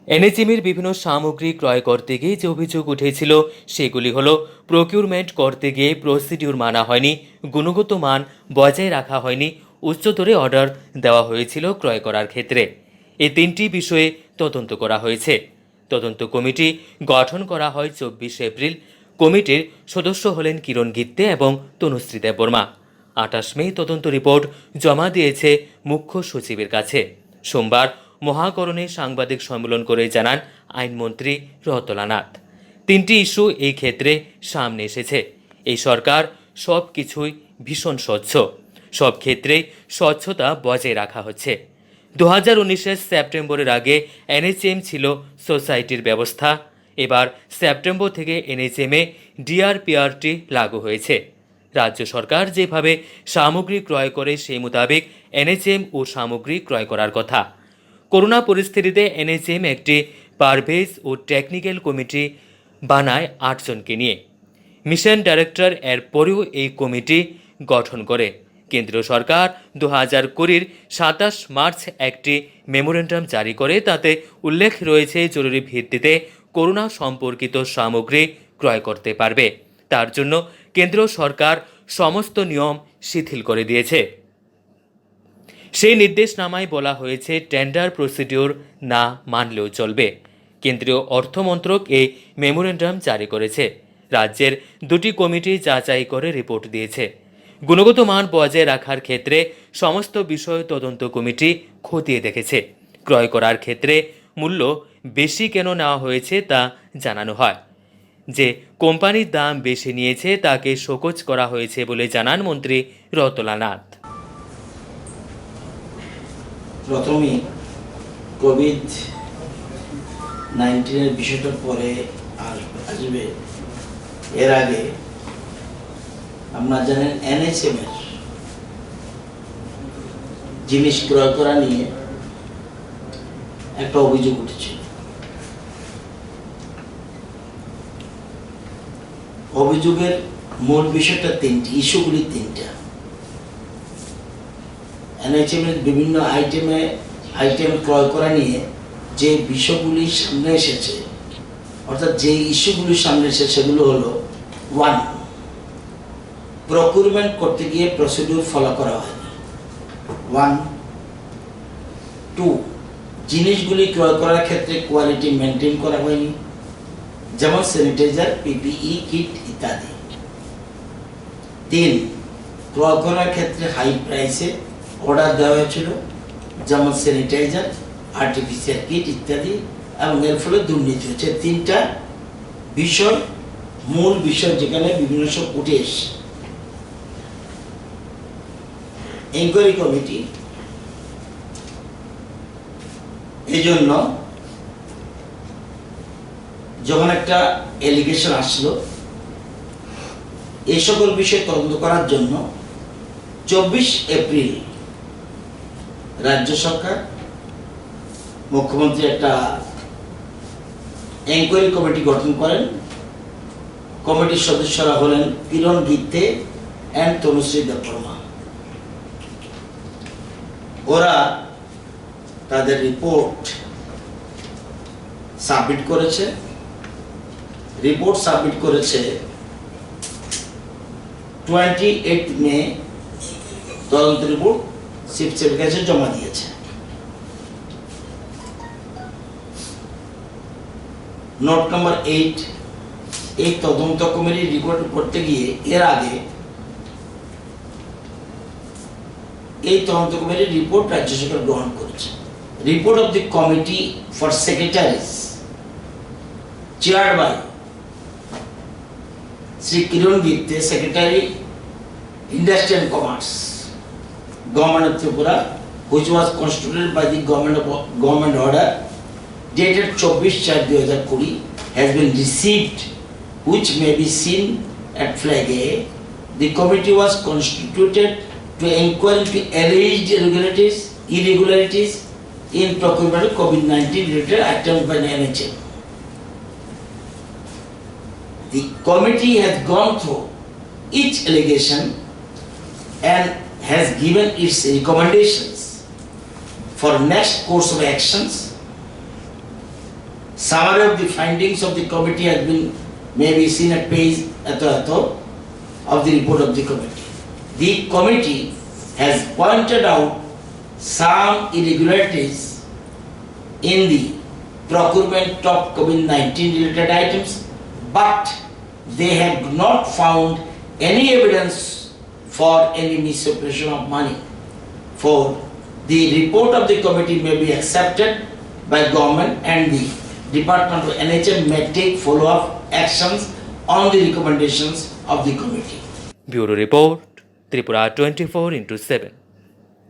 এনএচএমের বিভিন্ন সামগ্রী ক্রয় করতে গিয়ে যে অভিযোগ উঠেছিল সেগুলি হলো প্রকিউরমেন্ট করতে গিয়ে প্রসিডিউর মানা হয়নি, গুণগত মান বজায় রাখা হয়নি, উচ্চতরে অর্ডার দেওয়া হয়েছিল ক্রয় করার ক্ষেত্রে। এই তিনটি বিষয়ে তদন্ত করা হয়েছে। তদন্ত কমিটি গঠন করা হয় 24 এপ্রিল। কমিটির সদস্য হলেন কিরণ গিত্তে এবং তনুশ্রী দেববর্মা। 28 মে তদন্ত রিপোর্ট জমা দিয়েছে মুখ্য সচিবের কাছে। সোমবার মহাকরণে সাংবাদিক সম্মেলন করে জানান আইনমন্ত্রী রতলা নাথ। তিনটি ইস্যু এই ক্ষেত্রে সামনে এসেছে। এই সরকার সব কিছুই ভীষণ স্বচ্ছ, সব ক্ষেত্রেই স্বচ্ছতা বজায় রাখা হচ্ছে। 2019-এর সেপ্টেম্বরের আগে এনএচএম ছিল সোসাইটির ব্যবস্থা। এবার সেপ্টেম্বর থেকে এনএচএমে ডিআরপিআরটি লাগু হয়েছে। রাজ্য সরকার যেভাবে সামগ্রী ক্রয় করে সেই মোতাবেক এনএচএম ও সামগ্রী ক্রয় করার কথা। করোনা পরিস্থিতিতে এনএচএম একটি পারভেজ ও টেকনিক্যাল কমিটি বানায় 8 জনকে নিয়ে। মিশন ডাইরেক্টর এর পরেও এই কমিটি গঠন করে। কেন্দ্রীয় সরকার 2020-এর 27 মার্চ একটি মেমোরেন্ডাম জারি করে। তাতে উল্লেখ রয়েছে জরুরি ভিত্তিতে করোনা সম্পর্কিত সামগ্রী ক্রয় করতে পারবে। তার জন্য কেন্দ্র সরকার সমস্ত নিয়ম শিথিল করে দিয়েছে। সেই নির্দেশনামায় বলা হয়েছে টেন্ডার প্রসিডিউর না মানলেও চলবে। কেন্দ্রীয় অর্থমন্ত্রক এই মেমোরেন্ডাম জারি করেছে। রাজ্যের 2টি কমিটি যাচাই করে রিপোর্ট দিয়েছে। গুণগত মান বজায় রাখার ক্ষেত্রে সমস্ত বিষয় তদন্ত কমিটি খতিয়ে দেখেছে। ক্রয় করার ক্ষেত্রে মূল্য বেশি কেন নেওয়া হয়েছে তা জানানো হয়। যে কোম্পানির দাম বেশি নিয়েছে তাকে শোকজ করা হয়েছে বলে জানান মন্ত্রী রতলা নাথ। প্রথমে কোভিড-19 বিষয়টা পরে আসবে। এর আগে আপনারা জানেন এনএচএম এর জিনিস ক্রয় করা নিয়ে একটা অভিযোগ উঠেছিল। অভিযোগের মূল বিষয়টা তিনটি, ইস্যুগুলি তিনটা। এনএচএম এর বিভিন্ন আইটেম ক্রয় করা নিয়ে যে বিষয়গুলি সামনে এসেছে, অর্থাৎ যে ইস্যুগুলি সামনে এসেছে সেগুলো হলো 1, প্রকিউরমেন্ট করতে গিয়ে প্রসিডিউর ফলো করা হয়নি। 1, 2, জিনিসগুলি ক্রয় করার ক্ষেত্রে কোয়ালিটি মেনটেন করা হয়নি, যেমন স্যানিটাইজার, পিপিই কিট ইত্যাদি। 3, ক্রয় করার ক্ষেত্রে হাই প্রাইসে অর্ডার দেওয়া হয়েছিল, যেমন স্যানিটাইজার, আর্টিফিশিয়াল কিট ইত্যাদি, এবং এর ফলে দুর্নীতি হচ্ছে। 3টা বিষয়, মূল বিষয় যেখানে বিভিন্ন সব উঠে এসছে। ইনকোয়ারি কমিটি এই জন্য যখন একটা এলিগেশন আসলো, এই সকল বিষয় তদন্ত করার জন্য 24 এপ্রিল রাজ্য সরকার, মুখ্যমন্ত্রী একটা এনকোয়ারি কমিটি গঠন করেন। কমিটির সদস্যরা হলেন কিরণ গিত্তে এন্ড তনুশ্রী দেববর্মা। ওরা তাদের রিপোর্ট সাবমিট করেছে। রিপোর্ট সাবমিট করেছে 28 মে। তদন্ত রিপোর্ট চিফ সেক্রেটারির কাছে জমা দিয়েছে। নোট নাম্বার 8, এই তদন্ত কমিটির রিপোর্ট করতে গিয়ে এর আগে এই তদন্ত কমিটির রিপোর্ট রাজ্য সরকার গ্রহণ করেছে। Report of the committee for secretaries chaired by Sri Kiran Gitte, Secretary, Industry and Commerce, Government of Tripura, which was constituted by the government order dated 24/4/2020, has been received, which may be seen at flag A. The committee was constituted to inquire into alleged irregularities in procurement of COVID-19 related items by the NHM. The committee has gone through each allegation and has given its recommendations for next course of actions Summary of the findings of the committee has been maybe seen at page of the report of the committee. The committee has pointed out some irregularities in the procurement of COVID-19 related items, but they have not found any evidence for any misappropriation of money. For the report of the committee may be accepted by government, and the Department of NHM may take follow-up actions on the recommendations of the committee. Bureau Report, Tripura 24/7.